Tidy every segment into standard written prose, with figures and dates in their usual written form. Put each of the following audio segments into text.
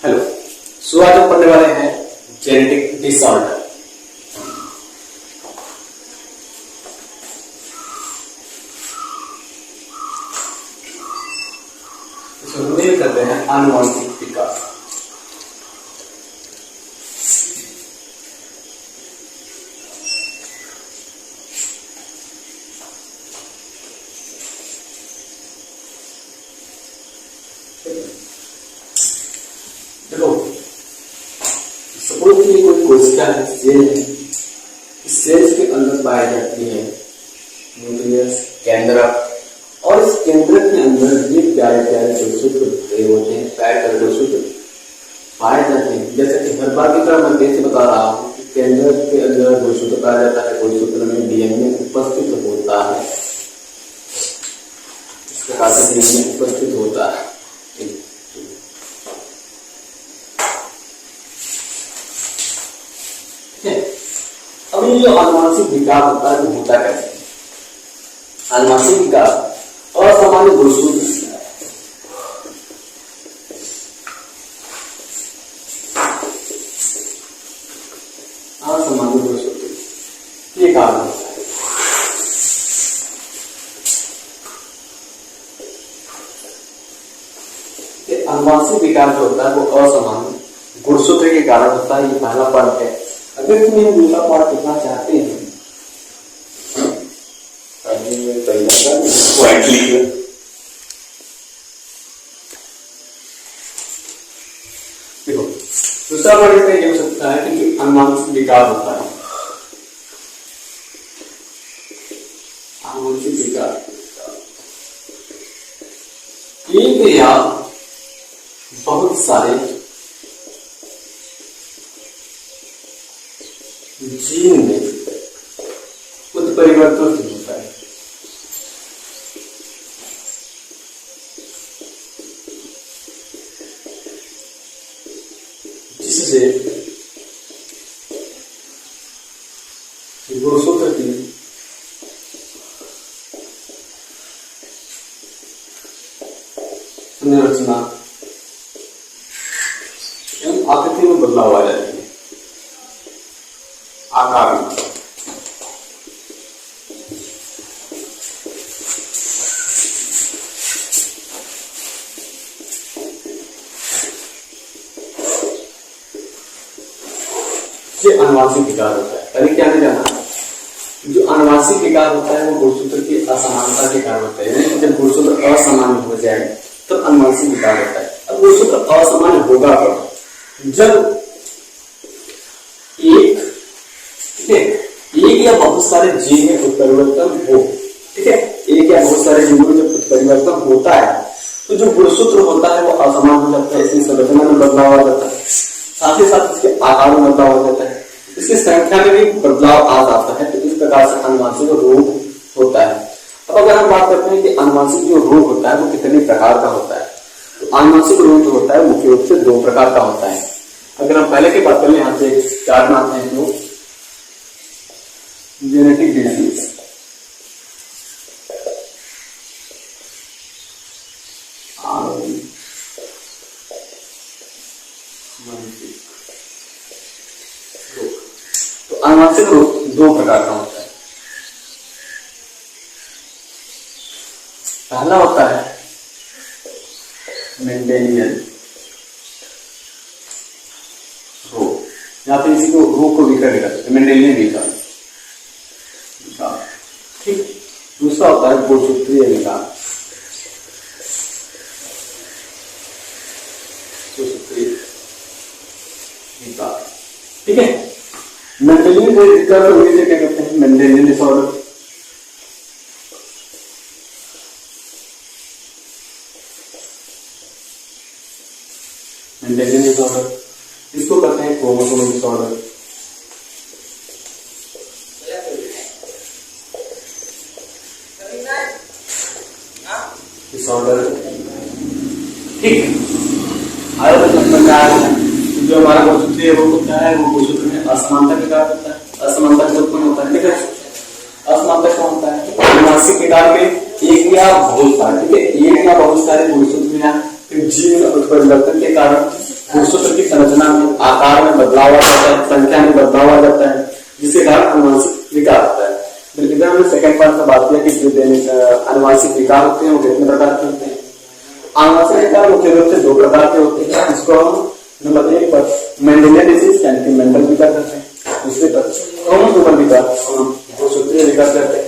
Hello. सो आज हम पढ़ने वाले हैं जेनेटिक डिसऑर्डर। हिंदी में करते हैं आनुवंशिक विकार। देखो, सपोज कि कोई कोशिका है, सेल है, इस सेल्स के अंदर पाई जाती है न्यूक्लियस, केंद्रक, और इस केंद्रक के अंदर ये प्यारे प्यारे कोशिका होते हैं, पैर कोशिका पाए जाते हैं। जैसे कि हर बार की तरह मैं कैसे बता रहा हूँ, केंद्रक के अंदर कोशिका पाया जाता है, कोशिका में डीएनए उपस्थित होता है, इस प्रकार से डीएनए उपस्थित होता है। अब ये जो आनुवंशिक विकार होता है वो होता कैसे? आनुवंशिक विकार असामान्य गुणसूत्र ये कारण होता है। आनुवंशिक विकार जो होता है वो असामान्य गुणसूत्र के कारण होता है। ये पहला पॉइंट है। अगर तुम ये दूसरा पार्ट लिखना चाहते हैं पॉइंट लिखिए। देखो, दूसरा पॉइंट इसमें ये हो सकता है कि आनुवंशिक विकार होता है। आनुवंशिक विकार एक या बहुत सारे जीन में उत्परिवर्तन से होता है। जिससे गुणसूत्र की संरचना एवं आकृति में बदलाव आ जाएगा, आकार में। ये आनुवंशिक विकार होता है। पहले क्या नहीं जाना, जो आनुवंशिक विकार होता है वो गुणसूत्र की असमानता के कारण होता है। यानी जब गुणसूत्र असामान्य हो जाए तो आनुवंशिक विकार होता है। अब गुणसूत्र असामान्य होगा कब? जब एक या बहुत सारे जीन में उत्परिवर्तन हो। ठीक है, एक या बहुत सारे जीनों में जब उत्परिवर्तन होता है तो जो गुणसूत्र होता है वो असमान हो जाता है, इसकी संरचना में बदलाव आ जाता है, साथ ही साथ इसके आकार में बदलाव आ जाता है, इसकी संख्या में भी बदलाव आ जाता है। तो इस प्रकार से आनुवंशिक रोग होता है। अब अगर हम बात करते हैं कि आनुवंशिक जो रोग होता है वो कितने प्रकार का होता है, तो आनुवंशिक रोग जो होता है मुख्य रूप से दो प्रकार का होता है। अगर हम पहले की बात करें, यहाँ से चार नाम हैं जो जेनेटिक डिजीज, तो आनुवंशिक रोग दो प्रकार का होता है। पहला होता है मेंडेलियन रोग, यहाँ पे इसी को रोग को विकार कहते हैं, मेंडेलियन विकार। ठीक, दूसरा होता है गुणसूत्रीय विकार। ठीक है, मेंडेलियन विकार को इसे क्या कहते हैं? Mendelian disorder. मेंडेलियन डिसऑर्डर इसको कहते हैं क्रोमोसोमल डिसऑर्डर। डिसऑर्डर ठीक आया तो समझ में आया। जो हमारा गुणसूत्र है वो होता है, वो गुणसूत्र में असमानता के कारण होता है, असमानता से उत्पन्न होता है। ठीक है, असमानता क्या होता है? आनुवंशिक विकार में एक या बहुत सारे, ठीक है, एक या बहुत सारे गुणसूत्र या जीन उत्परिवर्तन के कारण गुणसूत्र की संरचना में, आकार में बदलाव आ जाता है, संख्या में बदलाव आ जाता है, जिसके कारण अनुवांशिक विकार होता है। फिर हमने सेकंड पार्ट में बात किया कि जो अनुवांशिक विकार होते हैं वो कितने प्रकार के होते हैं। अनुवांशिक विकार मुख्य रूप से 2 प्रकार के होते हैं, जिसको हम नंबर 1 पर मेंडेलियन डिसीज यानी कि मेंडल विकार करते हैं, दूसरे पर क्रोमोसोमल विकार, गुणसूत्रीय विकार करते हैं।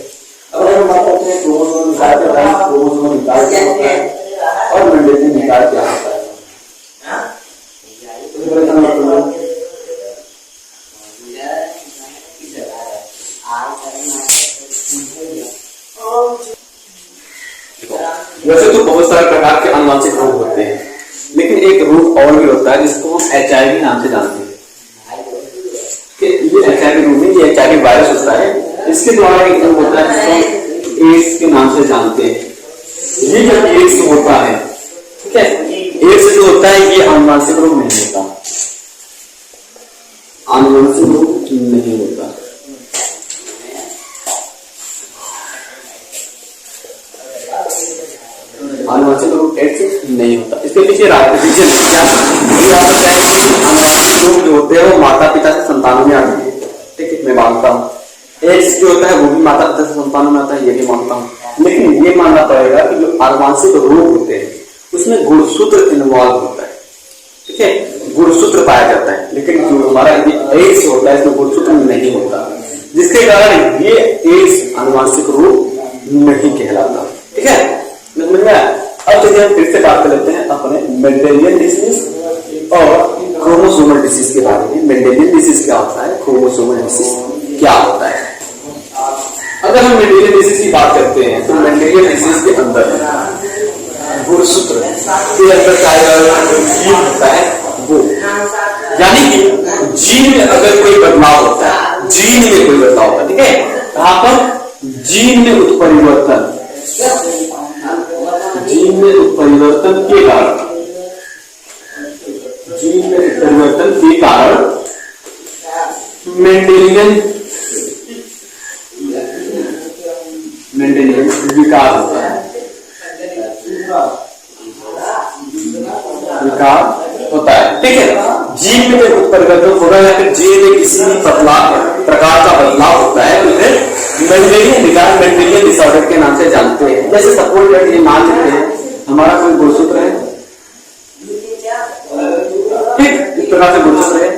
अब हम बात करते हैं क्रोमोसोमल विकार के बारे में। क्रोमोसोमल विकार क्या होता है और मेंडेलियन विकार क्या होता है। वैसे तो बहुत सारे प्रकार के अनुवांशिक रोग होते हैं, लेकिन एक रोग और भी होता है जिसको हम HIV नाम से जानते हैं। ये HIV रोग नहीं, ये HIV वायरस होता है। इसके द्वारा एक रोग होता है जिसको एड्स के नाम से जानते हैं। ये जब एड्स होता है, ठीक है, एड्स जो होता है ये अनुवांशिक रोग नहीं होता, अनुवांशिक रोग नहीं होता। अनुवांशिक रोग एड्स नहीं होता। इसके पीछे रीजन क्या है? अनुवांशिक रोग जो होते हैं वो माता पिता से संतानों में आते हैं, ठीक है, मैं मानता हूँ। एड्स जो होता है वो भी माता पिता से संतानों में आता है, ये भी मानता हूँ। लेकिन ये मानना पड़ेगा कि जो अनुवांशिक रोग होते हैं उसमें गुणसूत्र इन्वॉल्व होता है, ठीक है, गुणसूत्र पाया जाता है। लेकिन जो हमारा एड्स होता है इसमें गुणसूत्र नहीं होता, जिसके कारण ये एड्स अनुवांशिक रोग नहीं कहलाता, ठीक है। अब देखिए हम फिर से बात कर लेते हैं अपने मेंडेलियन डिसीज और क्रोमोसोमल डिसीज के बारे में। मेंडेलियन डिसीज क्या होता है, क्रोमोसोमल डिसीज क्या होता है। अगर हम मेंडेलियन डिसीज की बात करते हैं तो मेंडेलियन डिसीज के अंदर गुणसूत्र के अंदर जीन होता है वो, यानी कि जीन में अगर कोई बदलाव होता है, जीन में कोई बदलाव होता है, ठीक है, कहां पर जीन में उत्परिवर्तन, जीन में उत्परिवर्तन के कारण, जीन में उत्परिवर्तन के कारण मेंडेलियन विकार होता है, विकार होता है, ठीक है। जीन में जब उत्परिवर्तन होगा या फिर जीन में किसी भी प्रकार का बदलाव होता है तो फिर मेंडेलियन विकार, मेंडेलियन डिसऑर्डर के नाम से जानते हैं। जैसे सपोज करके मान लेते हैं हमारा कोई गुणसूत्र है, ठीक, इस प्रकार से गुणसूत्र है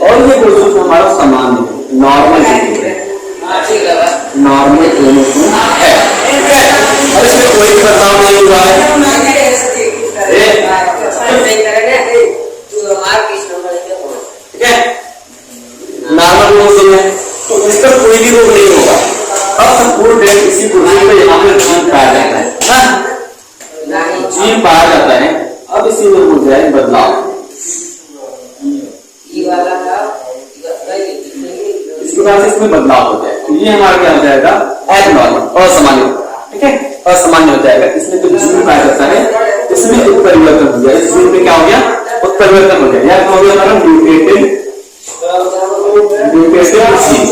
और ये गुणसूत्र हमारा सामान्य नॉर्मल है, नॉर्मल क्रोमोसोम है, और इसमें कोई बदलाव नहीं हुआ है, ठीक है, नॉर्मल क्रोमोसोम है, तो इसका कोई भी रोग नहीं होगा। अब संपूर्ण डेट इसी क्रोमोसोम में यहाँ पर जीन पाया जाता है, जीन पाया जाता है। अब इसी में हो जाए बदलाव, इसके बाद इसमें बदलाव हो जाए तो ये हमारा क्या हो जाएगा, एबनॉर्मल, असामान्य, ठीक है, असामान्य हो जाएगा। इसमें जो जीन पाया जाता है इसमें उत्परिवर्तन हो जाए, जीन में क्या हो गया, उत्परिवर्तन हो जाए, या हो गया हमारा म्यूटेटेड जीन,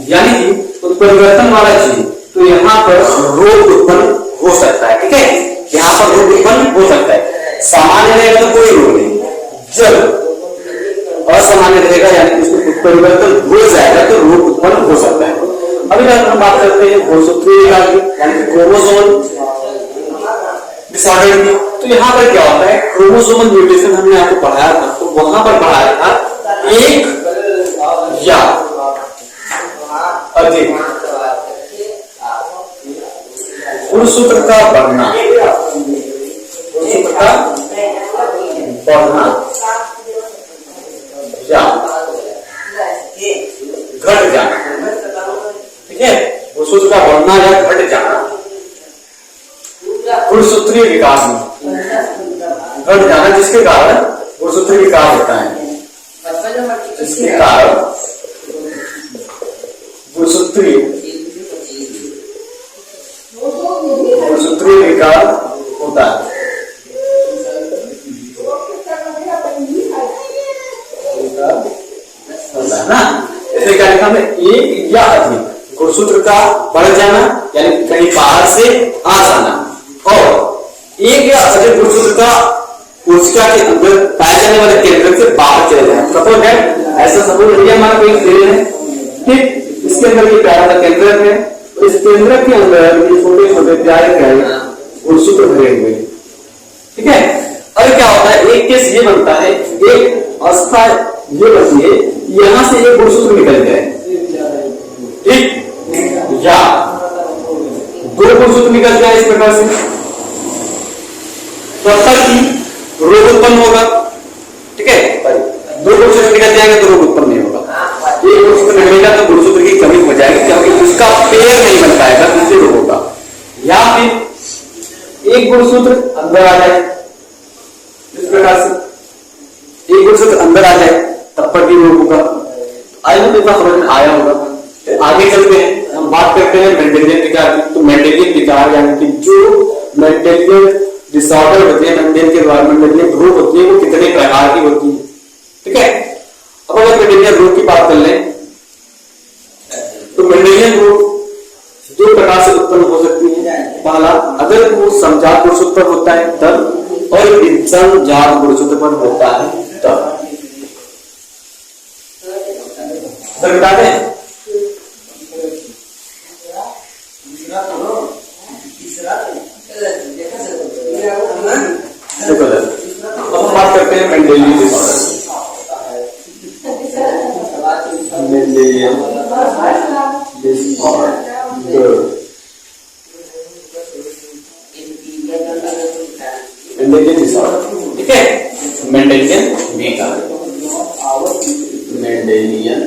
यानी कि उत्परिवर्तन वाला जीन। तो यहाँ पर रोग उत्पन्न हो सकता है, ठीक है, यहाँ पर रोग उत्पन्न हो सकता है। सामान्य रहेगा तो कोई रोग नहीं, जब असामान्य रहेगा यानी उसमें उत्परिवर्तन हो जाएगा तो रोग उत्पन्न हो सकता है। अभी हम बात करते हैं गुणसूत्रीय विकार की, यानी क्रोमोसोमल डिसऑर्डर की। तो यहाँ पर क्या होता है, क्रोमोसोमल म्यूटेशन हमने आपको पढ़ाया था, तो वहां पर पढ़ाया था एक या अधिक गुणसूत्र का बढ़ना, गुणसूत्र का बढ़ना या घट जाना, ठीक है, गुणसूत्र का बढ़ना या घट जाना, गुणसूत्रीय विकास में घट जाना, जिसके कारण गुणसूत्रीय विकास होता है, जिसके कारण गुणसूत्रीय विकास होता है, ना। इसलिए क्या लिखा हमने, एक या अधिक गुणसूत्र का बढ़ जाना यानी कहीं बाहर से आ जाना, और एक या अधिक गुणसूत्र का कोशिका के अंदर पाए जाने वाले केंद्रक से बाहर चले जाए। सपोज है ऐसा, सपोज ये हमारा कोई सेल है, ठीक, इसके अंदर ये प्यारा सा केंद्रक है, इस केंद्रक के अंदर ये छोटे छोटे प्यारे प्यारे गुणसूत्र भरे हुए, ठीक है। और क्या होता है, एक केस ये बनता है, एक अवस्था ये बनती है, यहां से एक गुणसूत्र निकल जाए, ठीक, या दो गुणसूत्र निकल जाए इस प्रकार से, तब तक की रोग उत्पन्न होगा, ठीक है। दो गुणसूत्र निकल जाएंगे तो रोग उत्पन्न नहीं होगा, एक गुणसूत्र निकलेगा तो गुणसूत्र की कमी हो जाएगी, क्योंकि उसका पेड़ नहीं बन पाएगा, दूसरे रोग होगा। या फिर एक गुणसूत्र अंदर आ जाए, इस प्रकार से एक गुणसूत्र अंदर आ जाए तब पर भी रोग होगा। आइए तो इतना समझ में आया होगा। आगे चलते हैं, हम बात करते हैं मेंडेलियन विकार की। तो मेंडेलियन विकार यानी कि जो मेंडेलियन डिसऑर्डर होते हैं, मेंडेलियन रोग होती है, वो कितने प्रकार की होती है, ठीक है। अब अगर मेंडेलियन रोग की बात कर लें तो मेंडेलियन रोग दो प्रकार से उत्पन्न हो सकती है। पहला, अगर वो समजात गुणसूत्र पर होता है तब, और विसंजात गुणसूत्र पर होता है तब। बता दें, अब हम बात करते हैं Mendelian disorder. Mendelian disorder, Mendelian disorder, ठीक है। मेंडेलियन विकार, मेंडेलियन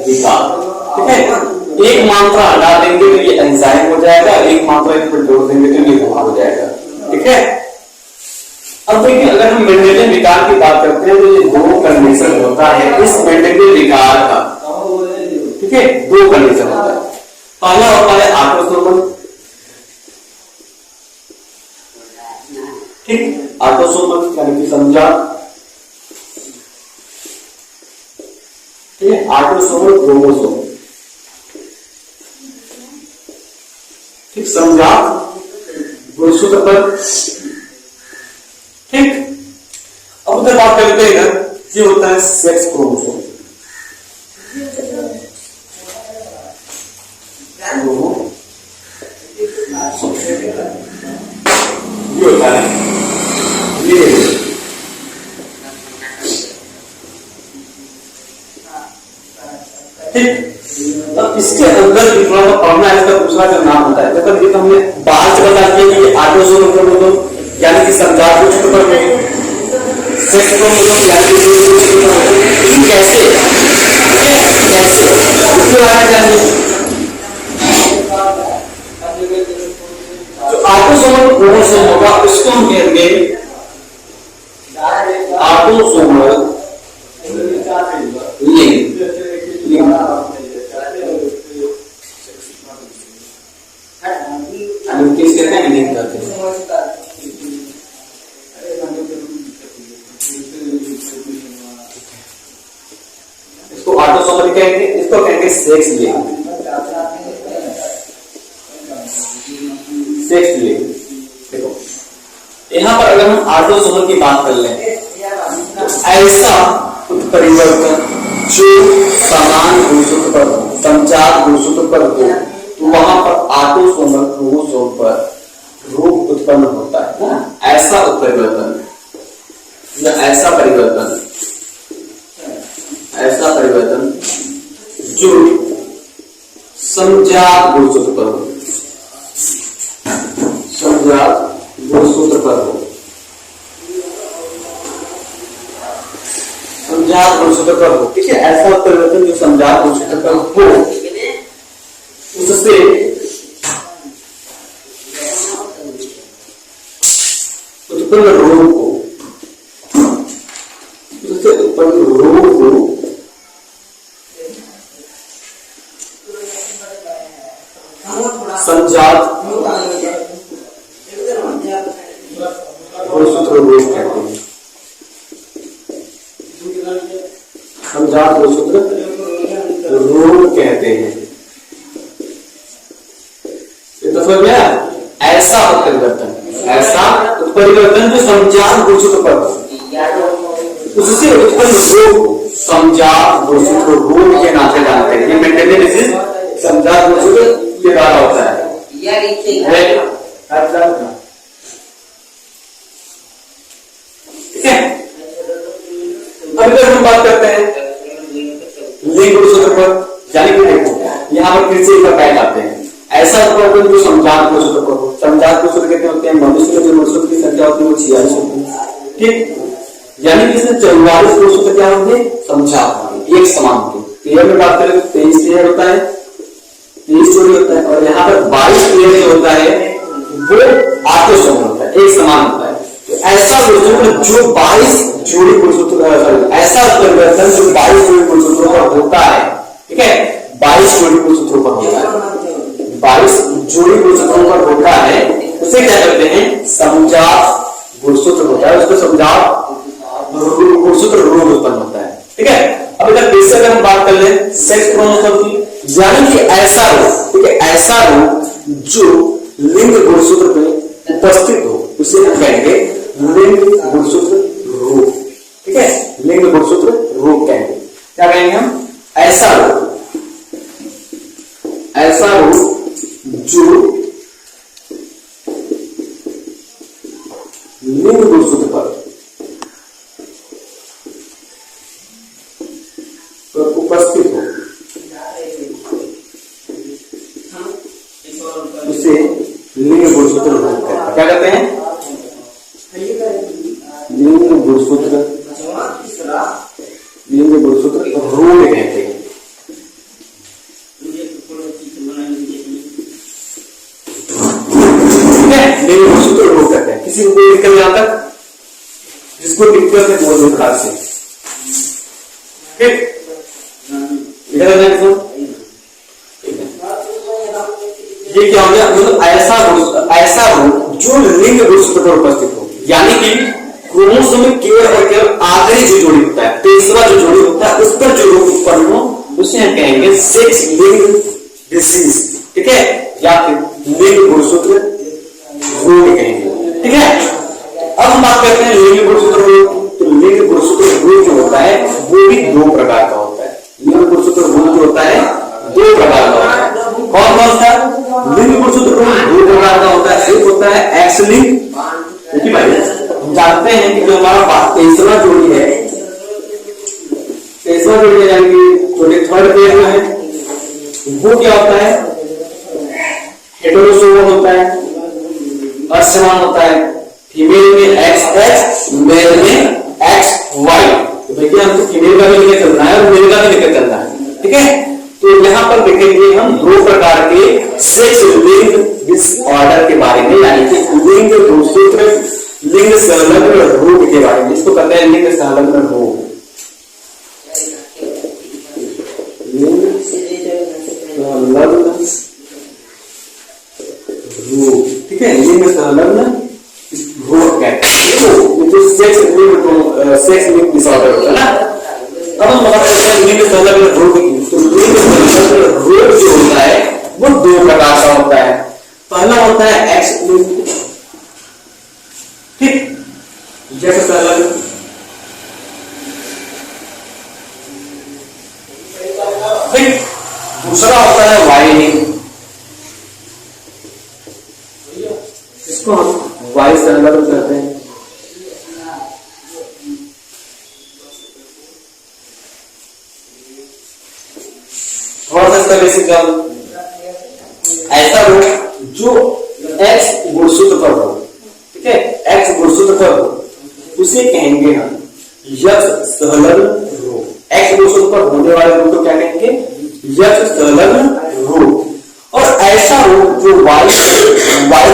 विकार, ठीक है। एक मात्रा हटा देंगे तो ये एंजाइम हो जाएगा, एक मात्रा इस पर जोड़ देंगे तो ये हो जाएगा, ठीक है। अब देखिए, अगर हम मेंडेलियन विकार की बात करते हैं तो ये दो कंडीशन होता है इस मेंडेलियन विकार का, ठीक है। दो कंडीशन होता है, पहला होता है ऑटोसोमल, ठीक, ऑटोसोमल यानी कि समजात, ठीक है, ऑटोसोमल क्रोमोसोम, ठीक, समजात गुणसूत्र पर, ठीक। अब उधर बात करते हैं, ये होता है सेक्स क्रोमोसोम, ये होता है, ये ठीक। अब इसके अंदर थोड़ा सा पढ़ना है, इसका दूसरा जो नाम होता है, मतलब ये तो हमने बाहर से बता दिया कि ऑटोसोमल क्रोमोसोम यानी कि समजात गुणसूत्र पर है, सेक्स क्रोमोसोम यानी कि कैसे कैसे उसके बारे में जानिए। जो ऑटोसोमल क्रोमोसोम होगा उसको हम कहेंगे ऑटोसोमल लिंक, किस कहते हैं, लिंक कहते हैं। इसको ऑटोसोमल कहेंगे, इसको कहेंगे सेक्स लिंक, सेक्स लिंक। देखो यहां पर अगर हम ऑटोसोमल की बात कर लें तो ऐसा उत्परिवर्तन जो समान गुणसूत्र पर हो, समजात गुणसूत्र पर हो, तो वहां पर ऑटोसोमल क्रोमोसोम पर रोग उत्पन्न होता है ना। ऐसा उत्परिवर्तन या ऐसा परिवर्तन जो समजात गुणसूत्र पर हो, समजात गुणसूत्र पर हो, समजात गुणसूत्र पर हो, ठीक है। ऐसा परिवर्तन जो समजात गुणसूत्र पर हो, उससे उत्पन्न रोग को, उससे उत्पन्न रोग को समजात गुणसूत्र रोग कहते हैं, समजात गुणसूत्र रोग कहते हैं। ये तो समझ गया। ऐसा उत्परिवर्तन, ऐसा उत्परिवर्तन जो समजात गुणसूत्र पर उससे उत्पन्न रोग समजात गुणसूत्र रोग के नाम से जानते हैं। ये मेंटली डिजीज समजात गुणसूत्र के द्वारा होता है। ठीक है, अब अगर हम बात करते हैं लिंग गुणसूत्र पर, यानी कि देखो यहाँ पर फिर से एक पैक आते हैं। ऐसा उत्परिवर्तन जो समजात गुणसूत्र पर हो, समजात गुणसूत्र कहते होते हैं मनुष्य में जो गुणसूत्र की संख्या होती है वो 46 होती है। ठीक, यानी कि इसमें 44 गुणसूत्र क्या होंगे, समजात एक समान होंगे। पेयर में बात करें तो 23 पेयर होता है, 23 जोड़ी होता है, और यहाँ पर 22 पेयर जो होता है वो आठों समान होता है, एक समान होता है। तो ऐसा गुणसूत्र जो 22 जोड़ी गुणसूत्र, ऐसा उत्परिवर्तन जो 22 जोड़ी गुणसूत्रों पर होता है, ठीक है, 22 जोड़ी गुणसूत्रों पर होता है, 22 जोड़ी गुणसूत्रों पर होता है, उसे क्या कहते हैं, समजात गुणसूत्र होता है। उसको समजात गुणसूत्र रोग उत्पन्न होता है। ठीक है, अब इधर फिर से अगर हम बात कर ले सेक्स क्रोमोसोम की, यानी कि ऐसा रोग, ठीक है, ऐसा रोग जो लिंग गुणसूत्र पे उपस्थित हो उसे हम कहेंगे लिंग गुणसूत्र रोग। ठीक है, लिंग गुणसूत्र रोग कहेंगे। क्या कहेंगे हम, ऐसा रोग, ऐसा रोग जो लिंग गुणसूत्र पर उपस्थित हो उसे लिंग गुणसूत्र रोग कहते हैं। क्या कहते हैं, लिंग गुणसूत्र, लिंग गुणसूत्र रोग कहते हैं। लिंग गुणसूत्र रोग कहते हैं। किसी को कोई दिक्कत यहां तक, जिसको दिक्कत है वो प्रकार से, ठीक, ये क्या हो गया, मतलब ऐसा रोग जो लिंग गुणसूत्र पर उपस्थित हो, यानी कि क्रोमोसोम में केवल और केवल आखिरी जो जोड़ी होता है, तीसरा जो जोड़ी होता है, उस पर जो रोग उत्पन्न हो उसे हम कहेंगे सेक्स लिंग डिसीज। ठीक है, या फिर लिंग गुणसूत्र रोग कहेंगे। ठीक है, अब हम बात करते हैं लिंग गुणसूत्र रोग। तो लिंग गुणसूत्र रोग जो होता है वो भी दो प्रकार का होता है। लिंग गुणसूत्र रोग जो होता है दो प्रकार का होता है। कौन कौन सा लिंग गुणसूत्र रोग दो प्रकार का होता है? एक होता है एक्स लिंग, क्योंकि भाई हम जानते हैं कि जो हमारा तीसरा जोड़ी है, तीसरा जोड़ी है, यानी कि जो थर्ड पेयर में है वो क्या होता है, हेटेरोसोमल होता है, असमान होता है। फीमेल में XX, मेल में XY। तो देखिए हमको फीमेल का भी लेकर चलना है और मेल का भी लेकर चलना है। ठीक है, तो यहाँ पर देखेंगे हम दो प्रकार के सेक्स लिंग डिसऑर्डर के बारे में, यानी कि लिंग गुणसूत्र लिंग संलग्न रोग के बारे में। इसको कहते हैं लिंग संलग्न रोग, लिंग संलग्न रोग। ठीक है, लिंग संलग्न रोग कहते हैं, जो सेक्स लिंग डिसऑर्डर होता है ना। अब हम बात करते हैं लिंग संलग्न रोग की। तो लिंग संलग्न रोग जो होता है वो दो प्रकार का होता है। पहला होता है एक्स लिंग, ठीक, जैसे संलग्न, ठीक। दूसरा होता है वाई लिंग, इसको हम वाई संलग्न कहते हैं। बेसिक ऐसा हो जो एक्स गुणसूत्र पर हो, ठीक है, एक्स गुणसूत्र पर हो उसे कहेंगे हम यक्ष संलग्न रोग। एक्स गुणसूत्र पर होने वाले रोग को क्या कहेंगे, यक्ष संलग्न रोग। और ऐसा रोग जो वाई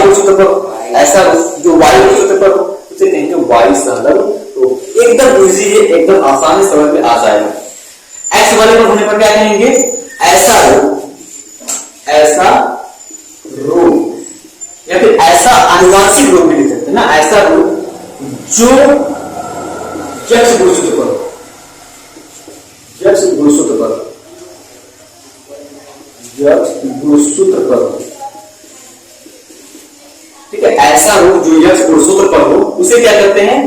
गुणसूत्र पर, ऐसा रोग जो वाई गुणसूत्र पर हो उसे कहेंगे वाई संलग्न रोग। एकदम इजी है, एकदम आसानी समझ में आ जाएगा। एक्स वाले पर होने पर क्या कहेंगे, ऐसा रोग, ऐसा रोग, या फिर ऐसा आनुवांशिक रोग भी लिख सकते हैं ना, ऐसा रोग जो यक्ष गुणसूत्र पर, यक्ष गुणसूत्र पर, यक्ष गुणसूत्र पर, ऐसा रोग जो यक्ष गुणसूत्र पर हो उसे क्या कहते हैं?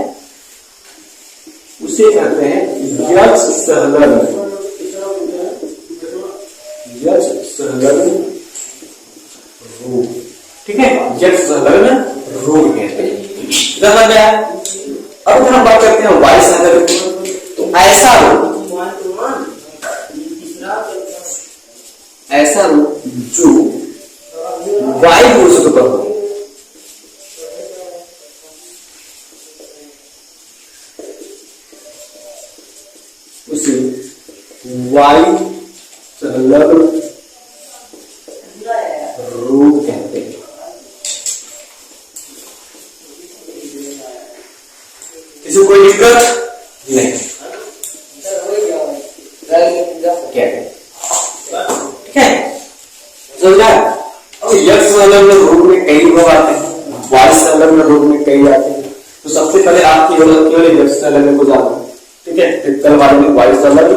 उसे कहते हैं यक्ष संलग्न, यक्ष संलग्न रोग। ठीक है, यक्ष संलग्न रोग कहते हैं। समझ गया? अब हम बात करते हैं वायु संलग्न। तो ऐसा रोग जो वायु गुणसूत्र पर हो, उसे वायु संलग्न रोग कहते हैं। किसी को कोई दिक्कत नहीं? ठीक है, समझा? अब यक्ष संलग्न रोग में कई रोग आते हैं, वायु संलग्न रोग में कई आते हैं। तो सबसे पहले आपकी केवल यक्ष संलग्न को जाना, ठीक है? पित्तल वाले में वायु संलग्न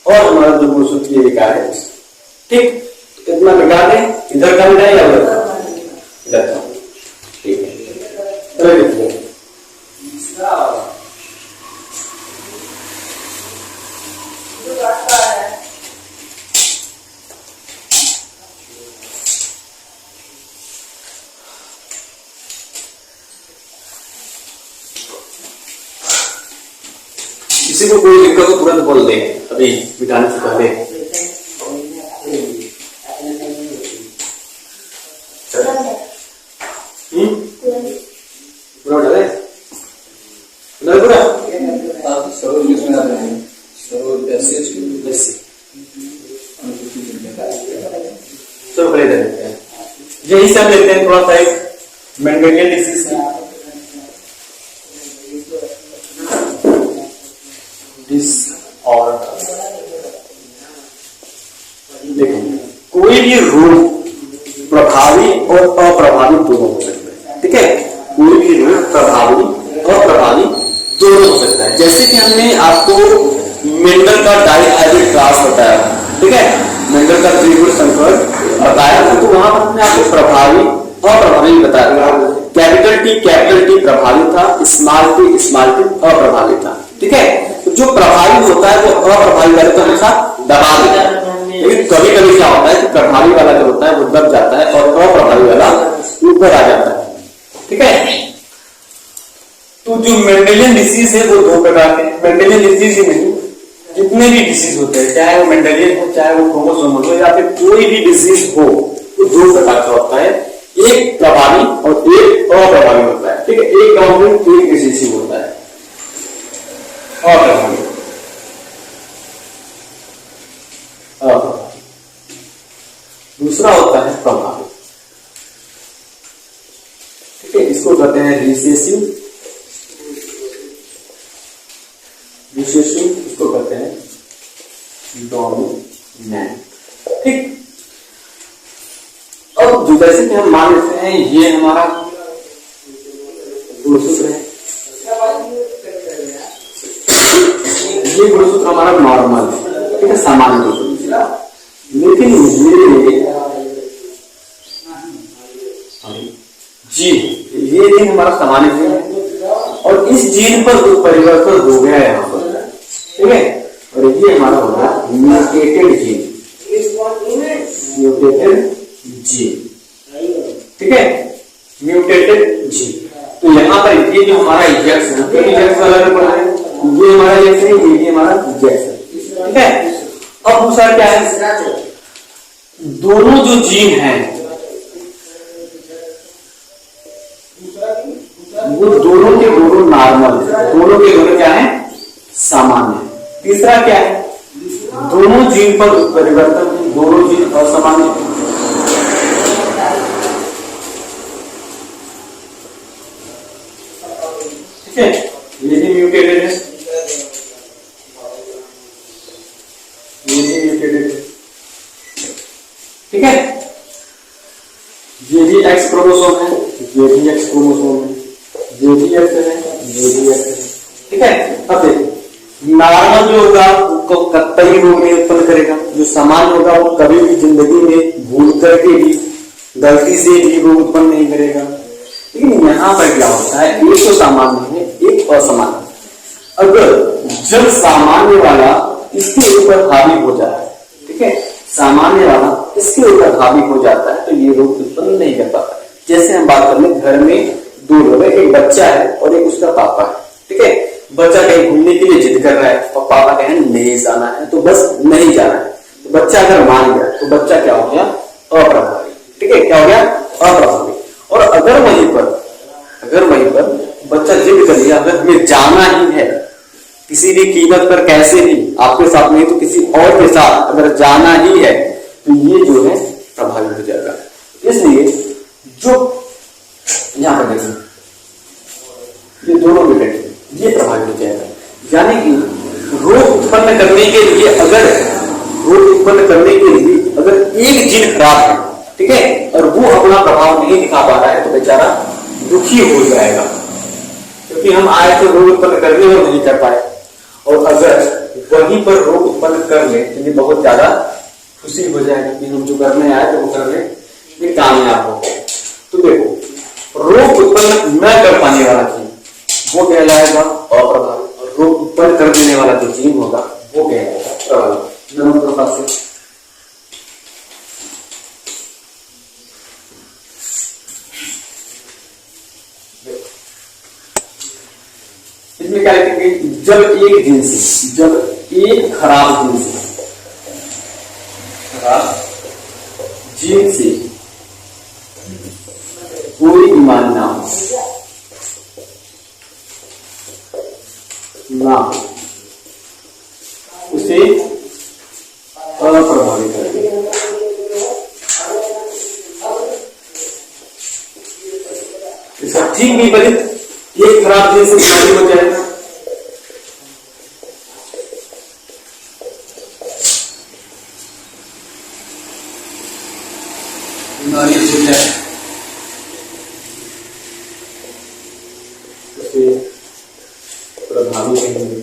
और हमारा जो गुणसूत्रीय विकार है। ठीक, इतना विकार है, इधर का मिटाए या उधर का? इधर का। ठीक है, चलो देखिए। किसी को कोई दिक्कत हो तुरंत बोल दे, अभी मिटाने से पहले। पूरा डाले पूरा चलो पहले देते हैं, यही सब लेते हैं। थोड़ा सा एक मेंडेलियन डिसीज और देखो, कोई भी रोग प्रभावी और अप्रभावी दोनों हो सकता है। ठीक है, कोई भी रोग प्रभावी और अप्रभावी दोनों हो सकता है। जैसे कि हमने आपको मेंडल का डाई क्लास बताया, ठीक है, मेंडल का त्रिगुण संकर बताया था, तो वहां पर हमने आपको प्रभावी और अप्रभावी बताया। कैपिटल टी प्रभावी था, स्मॉल टी अप्रभावी था। ठीक है, जो प्रभावी होता है वो अप्रभावी वाले को हमेशा दबा देता है, लेकिन कभी कभी क्या होता है कि प्रभावी वाला जो होता है वो दब जाता है और अप्रभावी वाला ऊपर आ जाता है। ठीक है, तो जो मेंडेलियन डिसीज है वो दो प्रकार के। मेंडेलियन डिसीज ही नहीं, जितने भी डिसीज होते हैं, चाहे वो मेंडेलियन हो, चाहे वो क्रोमोसोमल हो, या फिर कोई भी डिसीज हो, वो दो प्रकार का होता है। एक प्रभावी और एक अप्रभावी होता है। ठीक है, एक गांव में एक डिसीज होता है अप्रभावी। दूसरा होता है प्रभावी। ठीक है, इसको कहते हैं रिसेसिव, इसको कहते हैं डोमिनेंट। ठीक, अब जैसे कि हम मान लेते हैं ये हमारा गुणसूत्र है, ये गुणसूत्र हमारा नॉर्मल है, ठीक है, सामान्य गुणसूत्र। लेकिन ये जीन हमारा सामान्य जीन है और इस जीन पर कुछ परिवर्तन हो गया है यहाँ पर। ठीक है, और ये हमारा हो गया म्यूटेटेड जीन, ठीक है, म्यूटेटेड जीन। तो यहाँ पर ये जो हमारा यक्ष है, ये हमारा यक्ष है, ये हमारा यक्ष है। ठीक है, अब दूसरा क्या है, दोनों जो जीन हैं वो दोनों के दोनों नॉर्मल, दोनों के दोनों क्या है, सामान्य। तीसरा क्या है, दोनों जीन पर परिवर्तन, दोनों जीन असामान्य। ठीक है, ये भी म्यूटेटेड है, ये भी म्यूटेटेड है। ठीक है, ये भी एक्स क्रोमोसोम है, ये भी एक्स क्रोमोसोम है, ये भी एक्स है, ये भी एक्स है। ठीक है, अब देखिए, नॉर्मल जो होगा उसको कतई रोग नहीं उत्पन्न करेगा, जो सामान्य होगा वो कभी भी जिंदगी में भूल करके भी, गलती से भी रोग उत्पन्न नहीं करेगा। लेकिन यहाँ पर क्या होता है, एक तो सामान्य है, एक असामान्य। अगर जब सामान्य वाला इसके ऊपर हावी हो जाता है, ठीक है, सामान्य वाला इसके ऊपर हावी हो जाता है, तो ये रोग उत्पन्न नहीं कर पाता। जैसे हम बात कर लें, घर में दो लोग हैं, एक बच्चा है और एक उसका पापा है, ठीक है। बच्चा कहीं घूमने के लिए जिद कर रहा है और पापा कहें नहीं जाना है, तो बस नहीं जाना है। तो बच्चा अगर मान गया तो बच्चा क्या हो गया, अप्रभावी, ठीक है, क्या हो गया, अप्रभावी। और अगर वहीं पर बच्चा जिद कर लिया, अगर हमें जाना ही है किसी भी कीमत पर, कैसे भी, आपके साथ नहीं तो किसी और के साथ अगर जाना ही है, तो ये जो है प्रभावी हो जाएगा। इसलिए जो यहां पर देखिए, ये दोनों बेटे ये प्रभावी हो जाएगा। यानी कि रोग उत्पन्न करने के लिए अगर एक जीन खराब है, ठीक है, और वो अपना प्रभाव नहीं दिखा पा रहा है, तो बेचारा दुखी हो जाएगा, क्योंकि हम आए तो रोग उत्पन्न करने और नहीं कर पाए। और अगर वहीं पर रोग उत्पन्न कर ले तो ये बहुत ज्यादा खुशी हो जाएगा कि हम जो करने आए तो वो करने में कामयाब हो गए। तो देखो, रोग उत्पन्न न कर पाने वाला जीन वो कहलाएगा अप्रभावी, और रोग उत्पन्न कर देने वाला जो जीन होगा वो कहलाएगा प्रभावी। नंबर प्रकार से इसमें क्या लिखेंगे, जब एक खराब जीन से कोई बीमारी ना हो, उसे अप्रभावित करेंगे। इसका ठीक विपरीत, एक खराब जीन से बीमारी हो जाएगा, बीमारी हो जाए, उसे प्रभावी कहेंगे।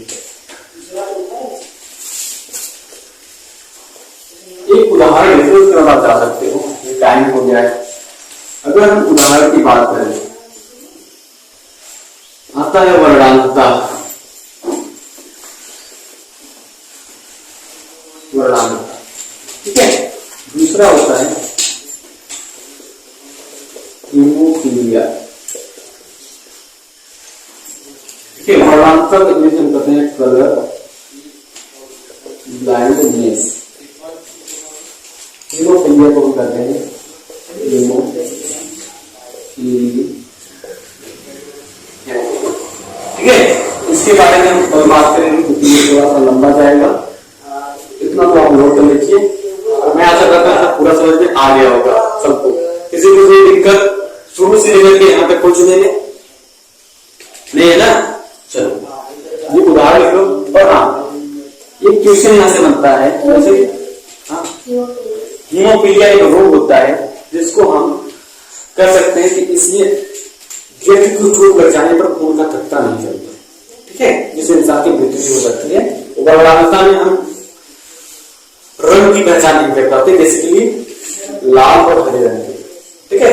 एक उदाहरण रेफरेंस करना चाह सकते हो, ये टाइम हो गया है। अगर हम उदाहरण की बात करें, आता है वर्णांतता, ठीक है। दूसरा होता है हीमोफीलिया, ठीक है। वर्णांतता को इंग्लिश में कहते हैं कलर ब्लाइंडनेस, हीमोफीलिया को कहते हैं ठीक है। इसके बारे में हम बात करेंगे क्योंकि ये थोड़ा सा लंबा जाएगा, इतना तो आप नोट कर लीजिए। मैं आशा करता हूं पूरा समझ में आ गया होगा सबको। किसी को कोई दिक्कत शुरू से लेकर के यहाँ तक पहुंचने में नहीं है ना? चलो ये उदाहरण लिख लो। और हाँ, एक क्वेश्चन यहाँ से बनता है, हीमोफीलिया एक रोग होता है जिसको हम कर सकते हैं कि इसमें व्यक्ति को चोट लग जाने पर खून का थक्का नहीं चलता, ठीक है, जिससे इंसान की मृत्यु हो सकती है। वर्णांतता में हम रंग की पहचान नहीं कर पाते, बेसिकली लाल और हरे रंग के, ठीक है।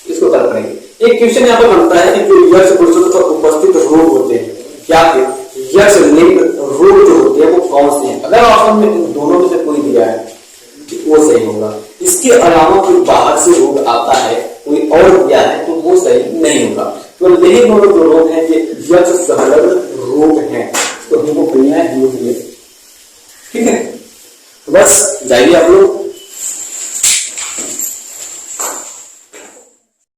इसको तर्क करेंगे। एक क्वेश्चन यहाँ पर बनता है कि जो यक्ष पुरुषों पर उपस्थित रोग होते हैं, क्या यक्ष लिंग रोग जो होते हैं वो कौन से हैं? अगर ऑप्शन में इन दोनों में से कोई दिया है वो सही होगा। इसके अलावा कोई बाहर से रोग आता है, कोई और दिया है, तो वो सही नहीं होगा। तो यही दोनों जो रोग हैं ये यक्ष संलग्न रोग हैं, तो हीमोफीलिया है, हीमोफीलिया, ठीक है। तो बस जाइए आप लोग